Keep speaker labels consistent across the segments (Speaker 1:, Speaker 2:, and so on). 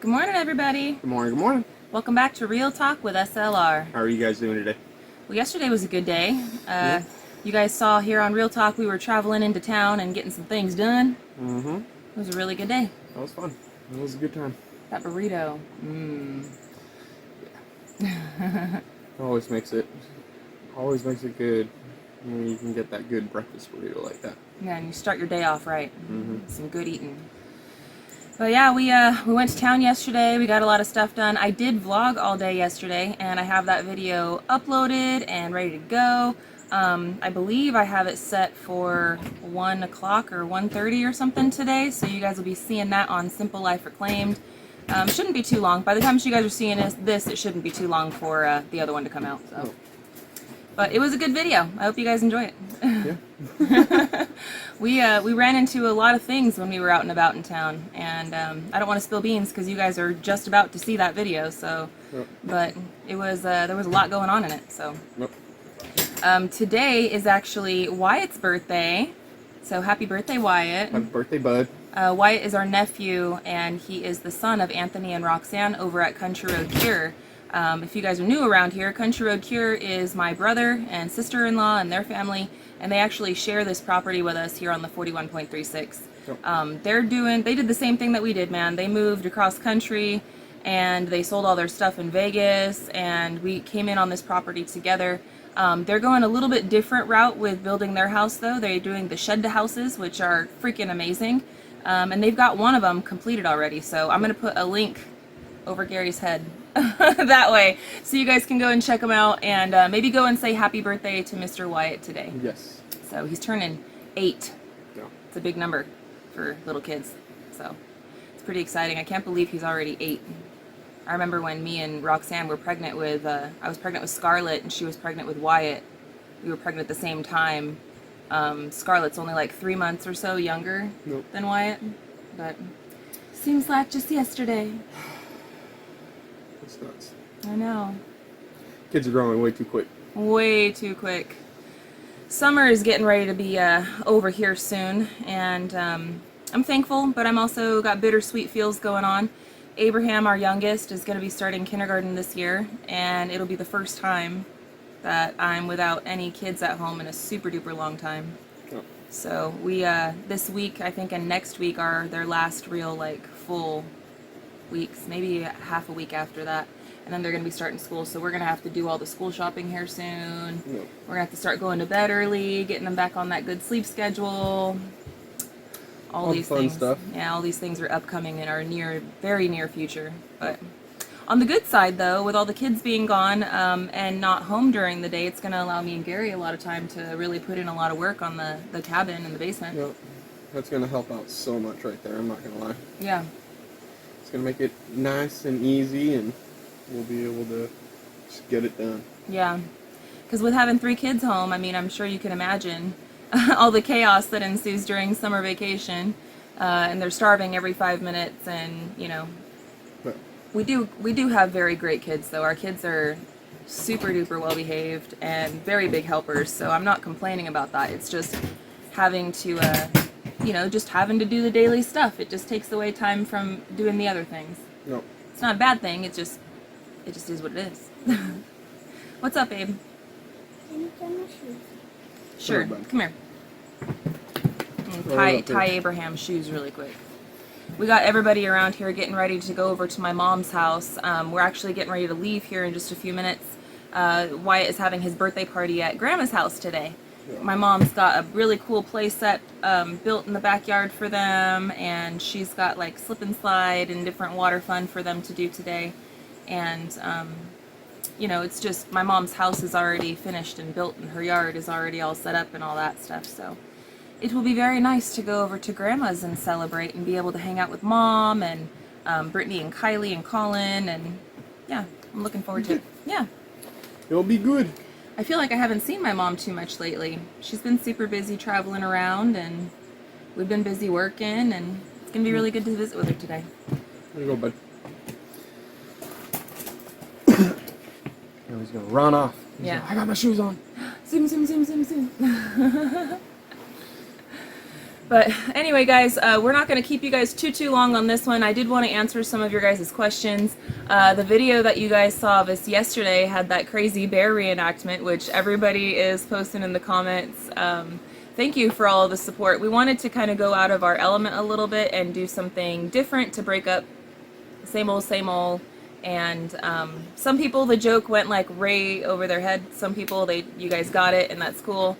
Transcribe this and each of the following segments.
Speaker 1: Good morning, everybody.
Speaker 2: Good morning, good morning.
Speaker 1: Welcome back to Real Talk with SLR.
Speaker 2: How are you guys doing today?
Speaker 1: Well, yesterday was a good day.
Speaker 2: Yeah.
Speaker 1: You guys saw here on Real Talk we were traveling into town and getting some things done.
Speaker 2: Mm-hmm.
Speaker 1: It was a really good day.
Speaker 2: That was fun. It was a good time.
Speaker 1: That burrito.
Speaker 2: Always makes it good when you can get that good breakfast burrito like that.
Speaker 1: Yeah, and you start your day off right.
Speaker 2: Mm-hmm.
Speaker 1: Some good eating. But yeah, we went to town yesterday. We got a lot of stuff done. I did vlog all day yesterday, and I have that video uploaded and ready to go. I believe I have it set for 1 o'clock or 1:30 or something today, so you guys will be seeing that on SimpleLifeReclaimed. Shouldn't be too long. By the time you guys are seeing this, it shouldn't be too long for the other one to come out. So.
Speaker 2: Oh.
Speaker 1: But it was a good video. I hope you guys enjoy it.
Speaker 2: Yeah.
Speaker 1: We ran into a lot of things when we were out and about in town, and I don't want to spill beans because you guys are just about to see that video. So,
Speaker 2: Yep.
Speaker 1: but it was there was a lot going on in it. So,
Speaker 2: Yep.
Speaker 1: Today is actually Wyatt's birthday. So happy birthday, Wyatt!
Speaker 2: Happy birthday, bud.
Speaker 1: Wyatt is our nephew, and he is the son of Anthony and Roxanne over at Country Road Cure. If you guys are new around here, Country Road Cure is my brother and sister-in-law and their family, and they actually share this property with us here on the 41.36.
Speaker 2: Yep.
Speaker 1: They did the same thing that we did, man. They moved across country, and they sold all their stuff in Vegas, and we came in on this property together. They're going a little bit different route with building their house, though. They're doing the shed to houses, which are freaking amazing, and they've got one of them completed already, so I'm going to put a link over Gary's head that way, so you guys can go and check them out, and maybe go and say happy birthday to Mr. Wyatt today.
Speaker 2: Yes.
Speaker 1: So he's turning 8.
Speaker 2: Yeah.
Speaker 1: It's a big number for little kids, so it's pretty exciting. I can't believe he's already 8. I remember when me and Roxanne were pregnant with, I was pregnant with Scarlett and she was pregnant with Wyatt. We were pregnant at the same time. Scarlett's only like 3 months or so younger
Speaker 2: Nope.
Speaker 1: than Wyatt, but seems like just yesterday.
Speaker 2: That's nuts.
Speaker 1: I know.
Speaker 2: Kids are growing way too quick.
Speaker 1: Way too quick. Summer is getting ready to be over here soon, and I'm thankful, but I'm also got bittersweet feels going on. Abraham, our youngest, is going to be starting kindergarten this year, and it'll be the first time that I'm without any kids at home in a super duper long time.
Speaker 2: Oh.
Speaker 1: So we this week, I think, and next week are their last real like full weeks, maybe half a week after that, and then they're going to be starting school, so we're going to have to do all the school shopping here soon.
Speaker 2: Yep.
Speaker 1: We're going to have to start going to bed early, getting them back on that good sleep schedule. All these
Speaker 2: fun
Speaker 1: things.
Speaker 2: stuff.
Speaker 1: Yeah, all these things are upcoming in our very near future. But on the good side, though, with all the kids being gone and not home during the day, it's going to allow me and Gary a lot of time to really put in a lot of work on the cabin and the basement.
Speaker 2: Yep. That's gonna help out so much right there. I'm not gonna lie.
Speaker 1: Yeah.
Speaker 2: It's gonna make it nice and easy, and we'll be able to just get it done.
Speaker 1: Yeah. Because with having 3 kids home, I mean, I'm sure you can imagine all the chaos that ensues during summer vacation, and they're starving every 5 minutes, and you know,
Speaker 2: But
Speaker 1: we do have very great kids, though. Our kids are super duper well behaved and very big helpers, so I'm not complaining about that. It's just having to just having to do the daily stuff. It just takes away time from doing the other things.
Speaker 2: no.
Speaker 1: It's not a bad thing. It just is what it is. What's up, Abe?
Speaker 3: Can you turn my shoes?
Speaker 1: Sure.
Speaker 2: Sure, bud.
Speaker 1: Come here. Tie Abraham's shoes really quick. We got everybody around here getting ready to go over to my mom's house. We're actually getting ready to leave here in just a few minutes. Wyatt is having his birthday party at Grandma's house today.
Speaker 2: Yeah.
Speaker 1: My mom's got a really cool play set built in the backyard for them, and she's got like slip and slide and different water fun for them to do today. And it's just my mom's house is already finished and built, and her yard is already all set up and all that stuff. So it will be very nice to go over to Grandma's and celebrate and be able to hang out with Mom and Brittany and Kylie and Colin, and yeah, I'm looking forward to it. Yeah.
Speaker 2: It'll be good.
Speaker 1: I feel like I haven't seen my mom too much lately. She's been super busy traveling around, and we've been busy working, and it's going to be really good to visit with her today.
Speaker 2: There you go, bud. Now he's gonna run off. He's
Speaker 1: Yeah.
Speaker 2: like, I got my shoes on.
Speaker 1: Zoom, zoom, zoom, zoom, zoom. But anyway, guys, we're not going to keep you guys too long on this one. I did want to answer some of your guys' questions. The video that you guys saw of us yesterday had that crazy bear reenactment, which everybody is posting in the comments. Thank you for all of the support. We wanted to kind of go out of our element a little bit and do something different to break up same old, and some people the joke went like way over their head. Some people you guys got it, and that's cool.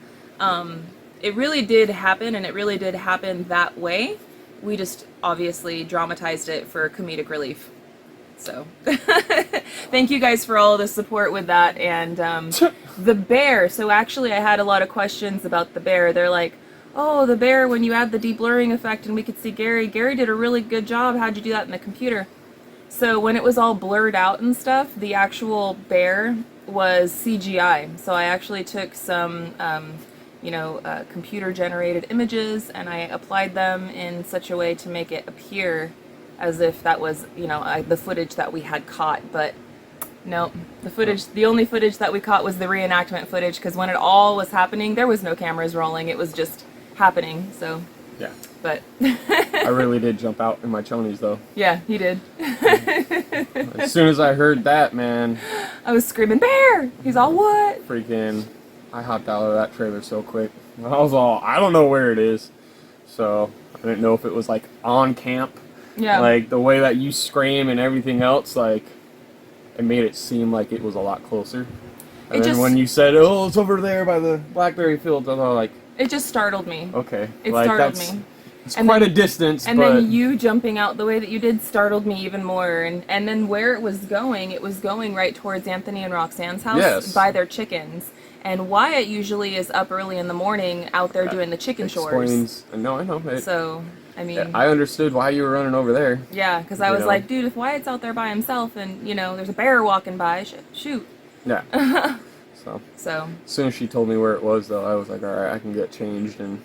Speaker 1: It really did happen, and it really did happen that way. We just obviously dramatized it for comedic relief. So thank you guys for all of the support with that. And the bear, so actually I had a lot of questions about the bear. They're like, oh, the bear, when you add the de-blurring effect and we could see Gary did a really good job. How'd you do that in the computer? So when it was all blurred out and stuff, the actual bear was CGI. So I actually took some computer-generated images, and I applied them in such a way to make it appear as if that was, the footage that we had caught. But no, the only footage that we caught was the reenactment footage, because when it all was happening, there was no cameras rolling. It was just happening. So
Speaker 2: Yeah.
Speaker 1: But
Speaker 2: I really did jump out in my chonies, though.
Speaker 1: Yeah, he did.
Speaker 2: As soon as I heard that, man,
Speaker 1: I was screaming, bear! He's all, what?
Speaker 2: freaking, I hopped out of that trailer so quick. I was all, I don't know where it is. So, I didn't know if it was, like, on camp.
Speaker 1: Yeah.
Speaker 2: Like, the way that you scream and everything else, like, it made it seem like it was a lot closer. And then when you said, oh, it's over there by the blackberry fields, I was like...
Speaker 1: It just startled me.
Speaker 2: Okay.
Speaker 1: It
Speaker 2: like,
Speaker 1: startled me.
Speaker 2: It's quite a distance,
Speaker 1: and
Speaker 2: but...
Speaker 1: then you jumping out the way that you did startled me even more. And then where it was going right towards Anthony and Roxanne's house by their chickens. And Wyatt usually is up early in the morning out there doing the chicken chores.
Speaker 2: No, I know.
Speaker 1: So, I mean...
Speaker 2: I understood why you were running over there.
Speaker 1: Yeah, because I was like, dude, if Wyatt's out there by himself and, there's a bear walking by, shoot.
Speaker 2: Yeah. So,
Speaker 1: as
Speaker 2: soon as she told me where it was, though, I was like, alright, I can get changed and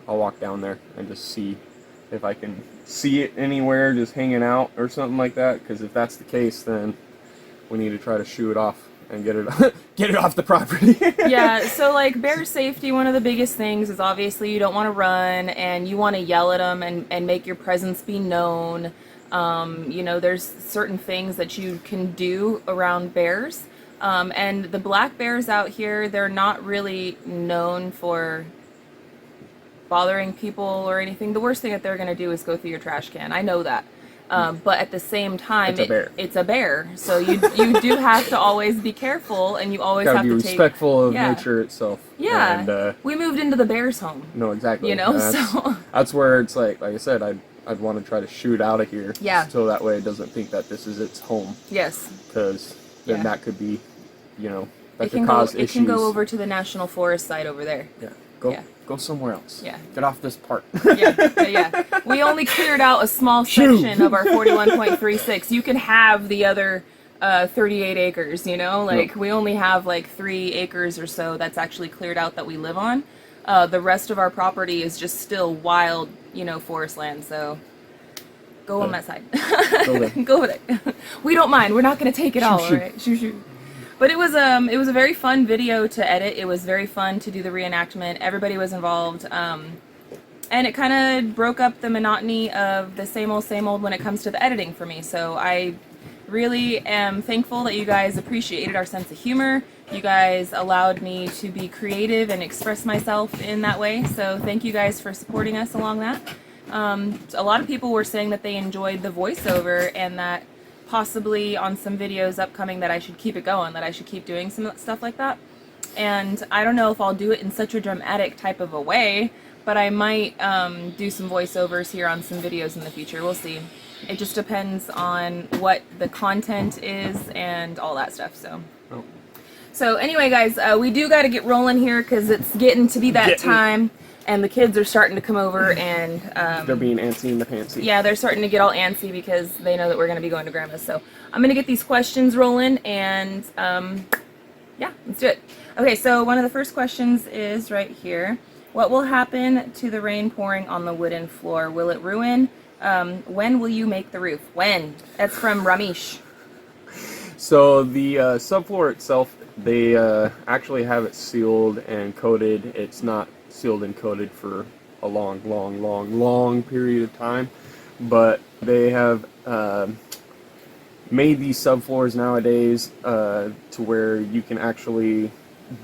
Speaker 2: I'll walk down there and just see if I can see it anywhere just hanging out or something like that, because if that's the case, then we need to try to shoo it off and get it off the property.
Speaker 1: Yeah, so like bear safety, one of the biggest things is obviously you don't want to run and you want to yell at them and make your presence be known. There's certain things that you can do around bears. And the black bears out here, they're not really known for bothering people or anything. The worst thing that they're going to do is go through your trash can. I know that. But at the same time, it's a bear. So you do have to always be careful, and you always have to be
Speaker 2: respectful of nature itself.
Speaker 1: Yeah.
Speaker 2: And,
Speaker 1: we moved into the bear's home.
Speaker 2: No, exactly.
Speaker 1: So
Speaker 2: that's where it's like I said, I'd want to try to shoot out of here.
Speaker 1: Yeah.
Speaker 2: So that way it doesn't think that this is its home.
Speaker 1: Yes.
Speaker 2: Because then that could be, that
Speaker 1: it
Speaker 2: could cause issues.
Speaker 1: It can go over to the National Forest side over there.
Speaker 2: Yeah. Go somewhere else.
Speaker 1: Yeah.
Speaker 2: Get off this part.
Speaker 1: Yeah. We only cleared out a small section of our 41.36. You can have the other 38 acres, we only have like 3 acres or so that's actually cleared out that we live on. The rest of our property is just still wild, forest land, so go on that side. Go with it. We don't mind. We're not going to take it all, right? Shoot. But it was a very fun video to edit. It was very fun to do the reenactment. Everybody was involved. And it kind of broke up the monotony of the same old when it comes to the editing for me. So I really am thankful that you guys appreciated our sense of humor. You guys allowed me to be creative and express myself in that way. So thank you guys for supporting us along that. A lot of people were saying that they enjoyed the voiceover and that possibly on some videos upcoming that I should keep it going, that I should keep doing some stuff like that. And I don't know if I'll do it in such a dramatic type of a way, but I might do some voiceovers here on some videos in the future. We'll see. It just depends on what the content is and all that stuff. So anyway, guys, we do got to get rolling here because it's getting to be that time. And the kids are starting to come over and...
Speaker 2: they're being antsy in the pantsy.
Speaker 1: Yeah, they're starting to get all antsy because they know that we're going to be going to Grandma's. So I'm going to get these questions rolling and, yeah, let's do it. Okay, so one of the first questions is right here. What will happen to the rain pouring on the wooden floor? Will it ruin? When will you make the roof? When? That's from Ramesh.
Speaker 2: So the subfloor itself, they actually have it sealed and coated. It's not sealed and coated for a long period of time. But they have made these subfloors nowadays to where you can actually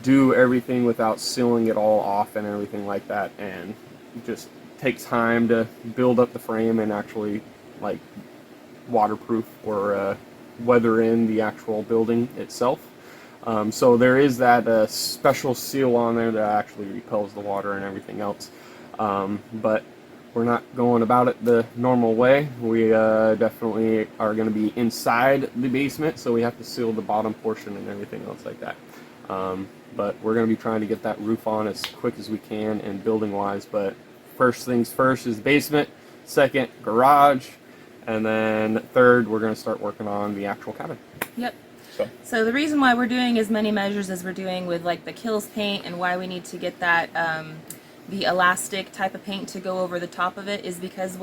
Speaker 2: do everything without sealing it all off and everything like that, and it just takes time to build up the frame and actually like waterproof or weather in the actual building itself. So there is that special seal on there that actually repels the water and everything else. But we're not going about it the normal way. We definitely are going to be inside the basement, so we have to seal the bottom portion and everything else like that. But we're going to be trying to get that roof on as quick as we can and building wise. But first things first is basement, second garage, and then third we're going to start working on the actual cabin.
Speaker 1: Yep. So the reason why we're doing as many measures as we're doing with like the Kills paint, and why we need to get that the elastic type of paint to go over the top of it, is because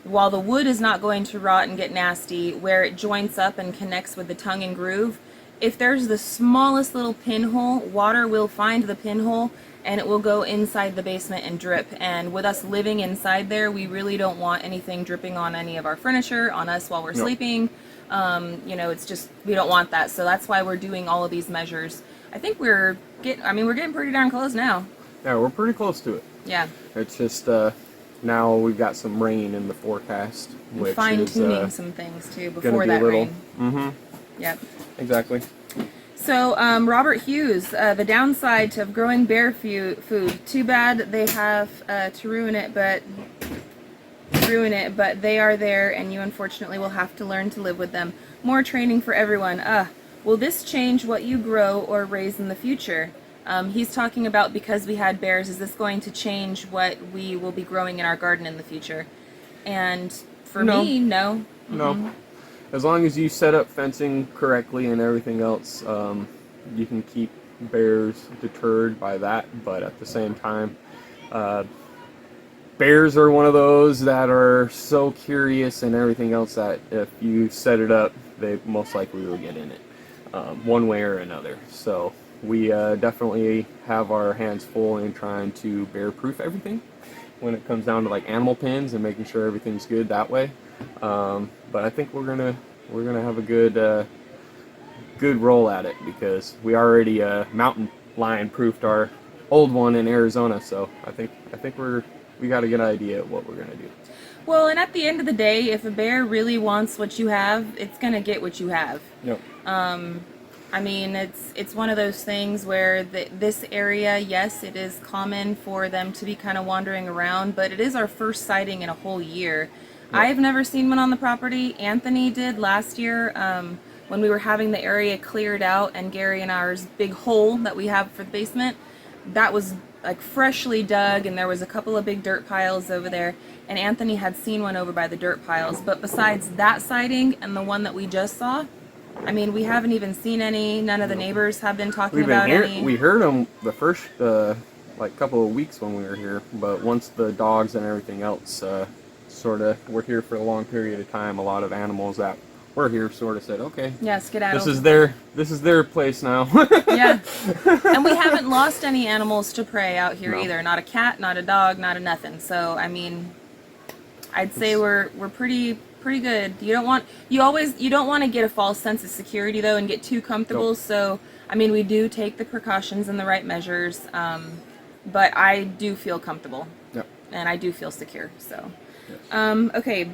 Speaker 1: while the wood is not going to rot and get nasty, where it joints up and connects with the tongue and groove, if there's the smallest little pinhole, water will find the pinhole and it will go inside the basement and drip. And with us living inside there, we really don't want anything dripping on any of our furniture, on us while we're sleeping. You know, it's just, we don't want that. So that's why we're doing all of these measures. I think we're getting pretty darn close now.
Speaker 2: Yeah, we're pretty close to it.
Speaker 1: Yeah.
Speaker 2: It's just now we've got some rain in the forecast, which
Speaker 1: fine-tuning
Speaker 2: is
Speaker 1: some things too
Speaker 2: gonna
Speaker 1: before
Speaker 2: be a
Speaker 1: that
Speaker 2: little,
Speaker 1: rain. Yep.
Speaker 2: Exactly.
Speaker 1: So Robert Hughes, the downside of growing bear food. Too bad they have to ruin it, but they are there, and you unfortunately will have to learn to live with them. More training for everyone. Will this change what you grow or raise in the future? He's talking about, because we had bears, is this going to change what we will be growing in our garden in the future? And for me, no.
Speaker 2: No. As long as you set up fencing correctly and everything else, you can keep bears deterred by that. But at the same time, bears are one of those that are so curious and everything else that if you set it up, they most likely will get in it, one way or another. So we definitely have our hands full in trying to bear-proof everything when it comes down to like animal pens and making sure everything's good that way. But I think we're gonna have a good roll at it, because we already mountain lion proofed our old one in Arizona. So I think we got a good idea of what we're gonna do.
Speaker 1: Well, and at the end of the day, if a bear really wants what you have, it's gonna get what you have.
Speaker 2: Yep.
Speaker 1: I mean, it's one of those things where this area, yes, it is common for them to be kind of wandering around, but it is our first sighting in a whole year. I've never seen one on the property. Anthony did last year when we were having the area cleared out, and Gary and ours big hole that we have for the basement, that was like freshly dug, and there was a couple of big dirt piles over there, and Anthony had seen one over by the dirt piles. But besides that sighting and the one that we just saw, I mean, we haven't even seen any. None of the neighbors have been talking about any.
Speaker 2: We heard them the first like couple of weeks when we were here, but once the dogs and everything else sort of were here for a long period of time, a lot of animals that were here sort of said, okay,
Speaker 1: yeah, skedaddle.
Speaker 2: This is their place now.
Speaker 1: Yeah. And we haven't lost any animals to prey out here either. Not a cat, not a dog, not a nothing. So I mean, I'd say we're pretty good. You don't want to get a false sense of security though and get too comfortable.
Speaker 2: Nope.
Speaker 1: So I mean, we do take the precautions and the right measures, but I do feel comfortable.
Speaker 2: Yep.
Speaker 1: And I do feel secure. So
Speaker 2: Yes.
Speaker 1: okay,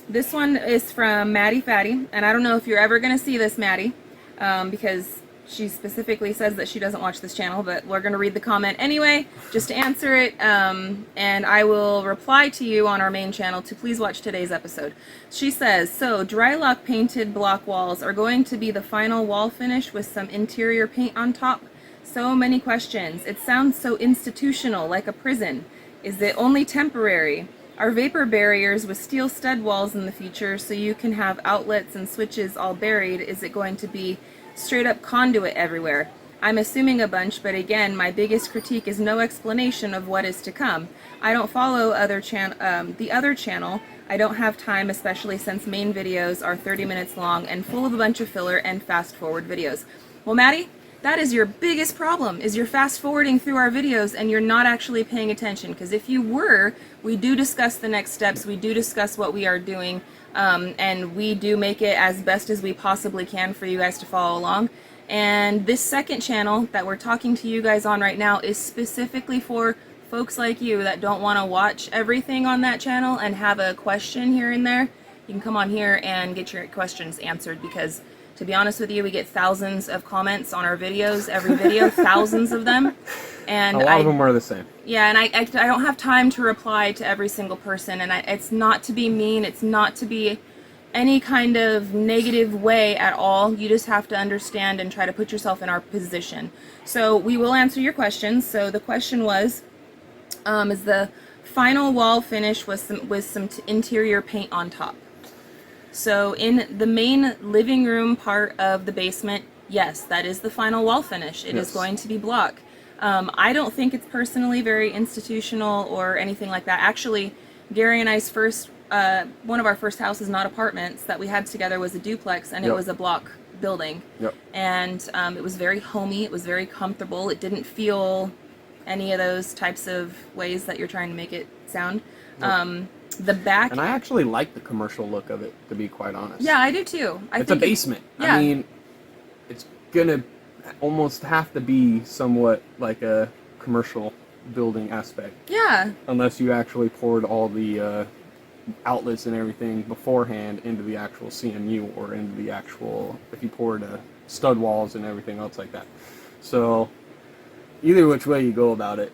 Speaker 1: this one is from Maddie Fatty, and I don't know if you're ever going to see this, Maddie, because she specifically says that she doesn't watch this channel, but we're going to read the comment anyway, just to answer it, and I will reply to you on our main channel to please watch today's episode. She says, so Drylock painted block walls are going to be the final wall finish with some interior paint on top? So many questions. It sounds so institutional, like a prison. Is it only temporary? Are vapor barriers with steel stud walls in the future so you can have outlets and switches all buried? Is it going to be straight up conduit everywhere? I'm assuming a bunch, but again, my biggest critique is no explanation of what is to come. I don't follow the other channel. I don't have time, especially since main videos are 30 minutes long and full of a bunch of filler and fast forward videos. Well, Maddie, that is your biggest problem, is you're fast forwarding through our videos and you're not actually paying attention. Because if you were, we do discuss the next steps, we do discuss what we are doing, and we do make it as best as we possibly can for you guys to follow along. And this second channel that we're talking to you guys on right now is specifically for folks like you that don't want to watch everything on that channel and have a question here and there. You can come on here and get your questions answered, because to be honest with you, we get thousands of comments on our videos, every video, thousands of them. And
Speaker 2: a lot of them are the same.
Speaker 1: Yeah, and I don't have time to reply to every single person, and it's not to be mean, it's not to be any kind of negative way at all. You just have to understand and try to put yourself in our position. So we will answer your questions. So the question was, is the final wall finish with some interior paint on top? So in the main living room part of the basement, yes, that is the final wall finish. It is going to be block. I don't think it's personally very institutional or anything like that. Actually, Gary and I's first, one of our first houses, not apartments, that we had together was a duplex, and it was a block building. And it was very homey, it was very comfortable. It didn't feel any of those types of ways that you're trying to make it sound. The back,
Speaker 2: and I actually like the commercial look of it, to be quite honest.
Speaker 1: Yeah, I do too.
Speaker 2: It's a basement.
Speaker 1: Yeah.
Speaker 2: I mean, it's gonna almost have to be somewhat like a commercial building aspect.
Speaker 1: Yeah.
Speaker 2: Unless you actually poured all the outlets and everything beforehand into the actual CMU, or into the actual, if you poured stud walls and everything else like that. So either which way you go about it,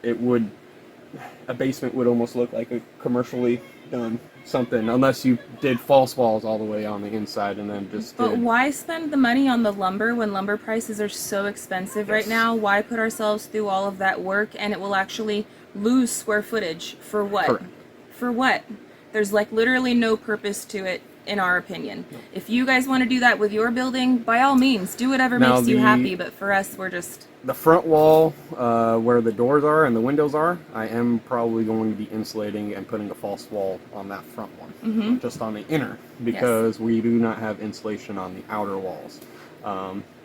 Speaker 2: a basement would almost look like a commercially done something, unless you did false walls all the way on the inside and then just
Speaker 1: But why spend the money on the lumber when lumber prices are so expensive right now? Why put ourselves through all of that work and it will actually lose square footage? For what?
Speaker 2: Correct.
Speaker 1: For what? There's like literally no purpose to it, in our opinion. If you guys want to do that with your building, by all means, do whatever makes you happy, but for us, we're just...
Speaker 2: The front wall, where the doors are and the windows are, I am probably going to be insulating and putting a false wall on that front one, just on the inner, because we do not have insulation on the outer walls.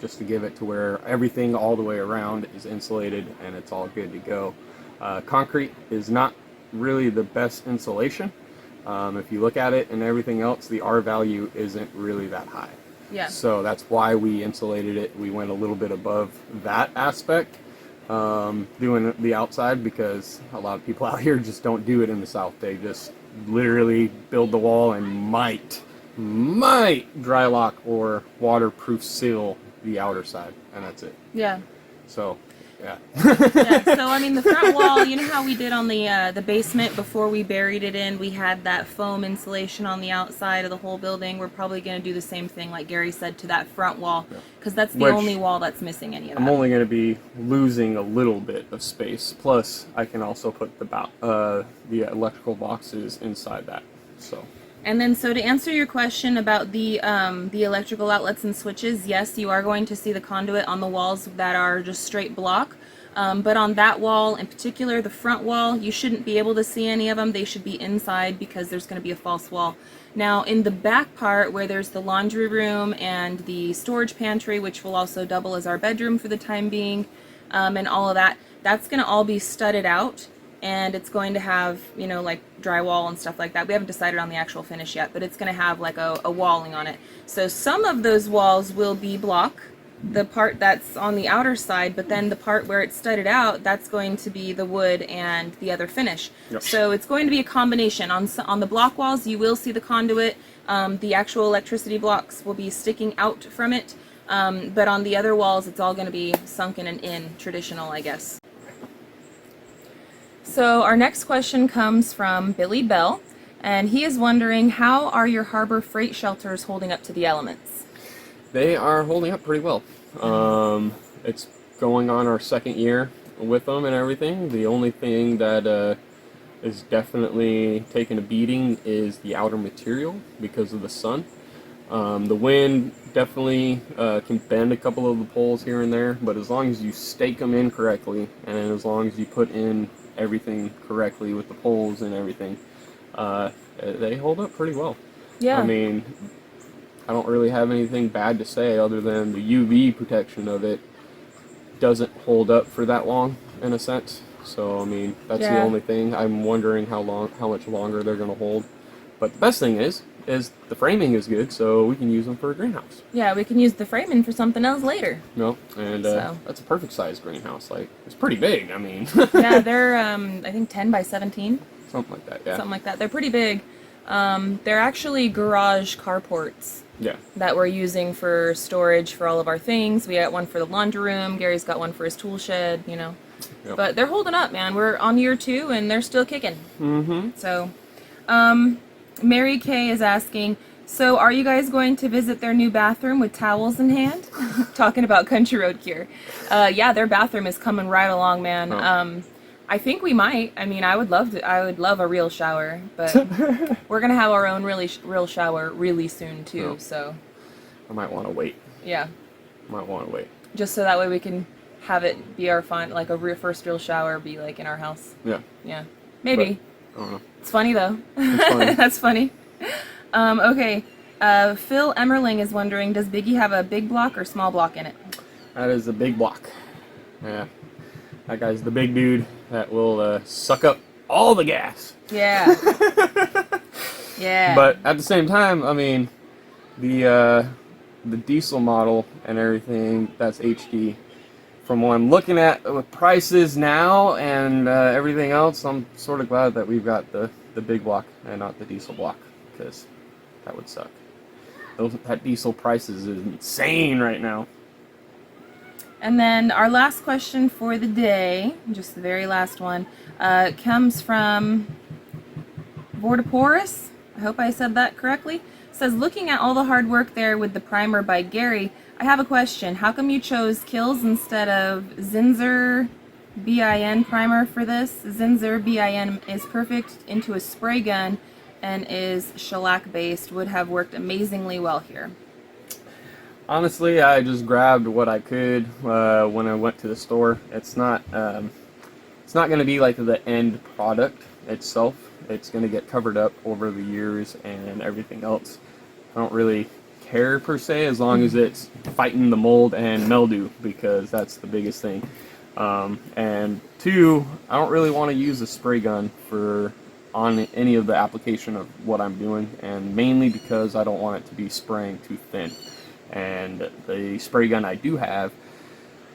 Speaker 2: Just to give it to where everything all the way around is insulated and it's all good to go. Concrete is not really the best insulation. If you look at it and everything else, the R value isn't really that high.
Speaker 1: Yeah.
Speaker 2: So that's why we insulated it. We went a little bit above that aspect, doing the outside, because a lot of people out here just don't do it in the South. They just literally build the wall and might dry lock or waterproof seal the outer side, and that's it.
Speaker 1: Yeah.
Speaker 2: So, yeah.
Speaker 1: Yeah, so I mean the front wall, you know how we did on the basement before we buried it in, we had that foam insulation on the outside of the whole building. We're probably going to do the same thing, like Gary said, to that front wall, because that's the only wall that's missing any of that.
Speaker 2: I'm only going to be losing a little bit of space. Plus, I can also put the electrical boxes inside that. So.
Speaker 1: And then, so to answer your question about the electrical outlets and switches, yes, you are going to see the conduit on the walls that are just straight block. But on that wall in particular, the front wall, you shouldn't be able to see any of them. They should be inside, because there's going to be a false wall. Now, in the back part where there's the laundry room and the storage pantry, which will also double as our bedroom for the time being, and all of that, that's going to all be studded out. And it's going to have, you know, like drywall and stuff like that. We haven't decided on the actual finish yet, but it's going to have like a walling on it. So some of those walls will be block, the part that's on the outer side, but then the part where it's studded out, that's going to be the wood and the other finish.
Speaker 2: Yep.
Speaker 1: So it's going to be a combination. On the block walls, you will see the conduit. The actual electricity blocks will be sticking out from it. But on the other walls, it's all going to be sunken and in, traditional, I guess. So our next question comes from Billy Bell, and he is wondering, how are your harbor freight shelters holding up to the elements?
Speaker 2: They are holding up pretty well. It's going on our second year with them and everything. The only thing that is definitely taking a beating is the outer material because of the sun. The wind definitely can bend a couple of the poles here and there, but as long as you stake them in correctly, and as long as you put in everything correctly with the poles and everything, they hold up pretty well.
Speaker 1: Yeah.
Speaker 2: I mean, I don't really have anything bad to say other than the UV protection of it doesn't hold up for that long in a sense. So I mean, that's the
Speaker 1: Yeah.
Speaker 2: only thing. I'm wondering how much longer they're going to hold. But the best thing is the framing is good, so we can use them for a greenhouse.
Speaker 1: Yeah, we can use the framing for something else later.
Speaker 2: No, and
Speaker 1: So.
Speaker 2: that's a perfect size greenhouse. Like, it's pretty big. I mean,
Speaker 1: Yeah, they're I think 10 by 17,
Speaker 2: something like that. Yeah,
Speaker 1: something like that. They're pretty big. They're actually garage carports
Speaker 2: yeah.
Speaker 1: that we're using for storage for all of our things. We got one for the laundry room. Gary's got one for his tool shed. You know,
Speaker 2: Yep.
Speaker 1: but they're holding up, man. We're on year 2 and they're still kicking.
Speaker 2: Mm-hmm.
Speaker 1: So, Mary Kay is asking, so are you guys going to visit their new bathroom with towels in hand? Talking about Country Road Cure. Yeah, their bathroom is coming right along, man.
Speaker 2: Oh.
Speaker 1: I think we might. I mean, I would love a real shower, but we're gonna have our own real shower really soon too.
Speaker 2: Oh.
Speaker 1: So,
Speaker 2: I might want to wait.
Speaker 1: yeah,
Speaker 2: Might want to wait.
Speaker 1: just so that way we can have it be our like first real shower be like in our house.
Speaker 2: Yeah.
Speaker 1: Yeah, maybe.
Speaker 2: I don't know.
Speaker 1: It's funny though.
Speaker 2: It's funny.
Speaker 1: That's funny. Okay. Phil Emmerling is wondering, does Biggie have a big block or small block in it?
Speaker 2: That is a big block. Yeah. That guy's the big dude that will suck up all the gas.
Speaker 1: Yeah. Yeah.
Speaker 2: But at the same time, I mean, the diesel model and everything, that's HD. From what I'm looking at with prices now and everything else, I'm sort of glad that we've got the big block and not the diesel block, because that would suck. That diesel prices is insane right now.
Speaker 1: And then our last question for the day, just the very last one, comes from Vortiporus. I hope I said that correctly. It says, looking at all the hard work there with the primer by Gary, I have a question. How come you chose Kills instead of Zinsser BIN primer for this? Zinsser BIN is perfect into a spray gun and is shellac based. Would have worked amazingly well here.
Speaker 2: Honestly, I just grabbed what I could when I went to the store. It's not going to be like the end product itself. It's going to get covered up over the years and everything else. I don't really care per se, as long as it's fighting the mold and mildew, because that's the biggest thing. And 2, I don't really want to use a spray gun on any of the application of what I'm doing, and mainly because I don't want it to be spraying too thin. And the spray gun I do have,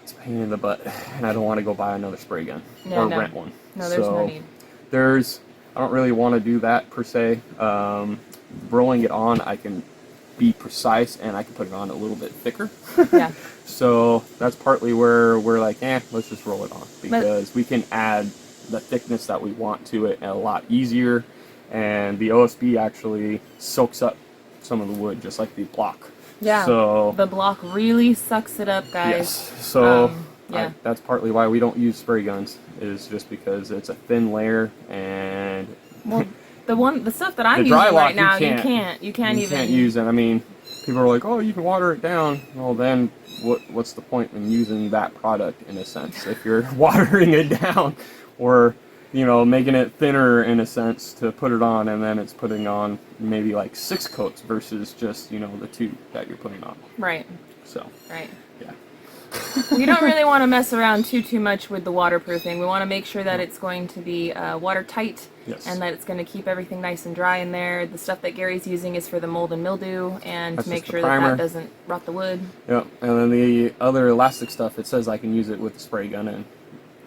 Speaker 2: it's a pain in the butt, and I don't want to go buy another spray gun or rent one.
Speaker 1: No, there's no need.
Speaker 2: I don't really want to do that per se. Rolling it on, I can be precise, and I can put it on a little bit thicker.
Speaker 1: Yeah.
Speaker 2: So that's partly where we're like, let's just roll it on, because we can add the thickness that we want to it a lot easier, and the OSB actually soaks up some of the wood just like the block.
Speaker 1: Yeah.
Speaker 2: So
Speaker 1: the block really sucks it up, guys.
Speaker 2: yes. So
Speaker 1: yeah.
Speaker 2: that's partly why we don't use spray guns, is just because it's a thin layer, and
Speaker 1: well, the stuff that I'm
Speaker 2: the
Speaker 1: using
Speaker 2: dry lock,
Speaker 1: right now,
Speaker 2: you
Speaker 1: can't
Speaker 2: you
Speaker 1: even
Speaker 2: can't use it. I mean, people are like, oh, you can water it down. Well, then what's the point in using that product, in a sense, if you're watering it down, or making it thinner in a sense to put it on, and then it's putting on maybe like 6 coats versus just the 2 that you're putting on.
Speaker 1: Right.
Speaker 2: So
Speaker 1: Right.
Speaker 2: yeah.
Speaker 1: We don't really want to mess around too much with the waterproofing. We want to make sure that it's going to be watertight.
Speaker 2: Yes.
Speaker 1: And that it's going to keep everything nice and dry in there. The stuff that Gary's using is for the mold and mildew, and
Speaker 2: That's
Speaker 1: to make
Speaker 2: just the
Speaker 1: sure that
Speaker 2: primer.
Speaker 1: doesn't rot the wood.
Speaker 2: Yep. And then the other elastic stuff, it says I can use it with the spray gun, and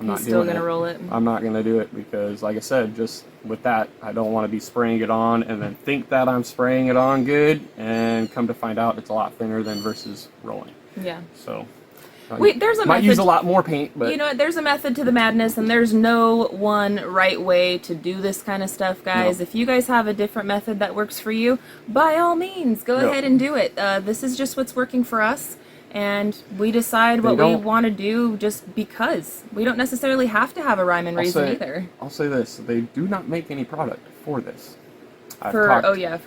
Speaker 2: I'm not
Speaker 1: He's still
Speaker 2: doing
Speaker 1: going to
Speaker 2: it.
Speaker 1: roll it.
Speaker 2: I'm not going to do it, because, like I said, just with that, I don't want to be spraying it on and then think that I'm spraying it on good, and come to find out it's a lot thinner than versus rolling.
Speaker 1: Yeah.
Speaker 2: So
Speaker 1: There's a
Speaker 2: might
Speaker 1: method.
Speaker 2: use a lot more paint, but
Speaker 1: There's a method to the madness, and there's no one right way to do this kind of stuff, guys.
Speaker 2: No.
Speaker 1: If you guys have a different method that works for you, by all means, go
Speaker 2: Yep.
Speaker 1: ahead and do it. This is just what's working for us, and we decide what we want to do just because. We don't necessarily have to have a rhyme and reason either.
Speaker 2: I'll say this: they do not make any product for this.
Speaker 1: For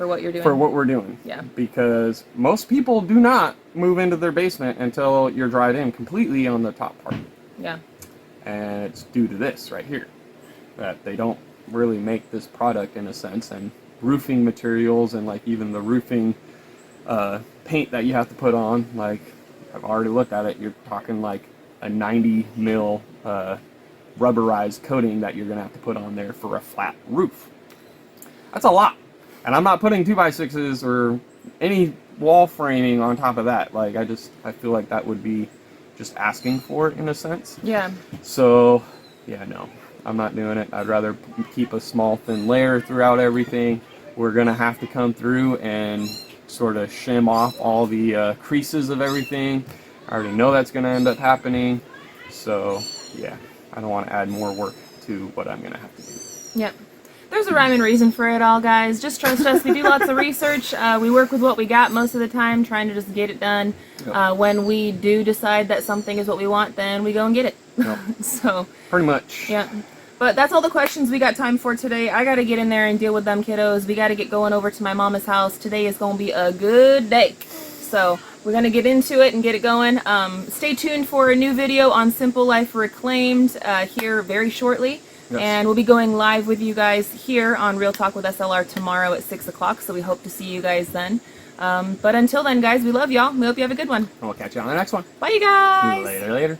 Speaker 1: what you're doing.
Speaker 2: For what we're doing.
Speaker 1: Yeah.
Speaker 2: Because most people do not move into their basement until you're dried in completely on the top part.
Speaker 1: Yeah.
Speaker 2: And it's due to this right here, that they don't really make this product, in a sense, and roofing materials, and like even the roofing paint that you have to put on, like I've already looked at it, you're talking like a 90 mil rubberized coating that you're gonna have to put on there for a flat roof. That's a lot. And I'm not putting 2x6s or any wall framing on top of that. Like, I feel like that would be just asking for it in a sense.
Speaker 1: Yeah.
Speaker 2: So, yeah, no, I'm not doing it. I'd rather keep a small thin layer throughout everything. We're gonna have to come through and sort of shim off all the creases of everything. I already know that's gonna end up happening. So, yeah, I don't want to add more work to what I'm gonna have to do.
Speaker 1: Yep. There's a rhyme and reason for it all, guys. Just trust us. We do lots of research. We work with what we got most of the time, trying to just get it done.
Speaker 2: Yep.
Speaker 1: When we do decide that something is what we want, then we go and get it.
Speaker 2: Yep.
Speaker 1: So,
Speaker 2: pretty much.
Speaker 1: yeah. But that's all the questions we got time for today. I got to get in there and deal with them kiddos. We got to get going over to my mama's house. Today is going to be a good day. So, we're going to get into it and get it going. Stay tuned for a new video on Simple Life Reclaimed here very shortly.
Speaker 2: Yes.
Speaker 1: And we'll be going live with you guys here on Real Talk with SLR tomorrow at 6 o'clock. So we hope to see you guys then. But until then, guys, we love y'all. We hope you have a good one.
Speaker 2: And we'll catch you on the next one.
Speaker 1: Bye, you guys.
Speaker 2: Later.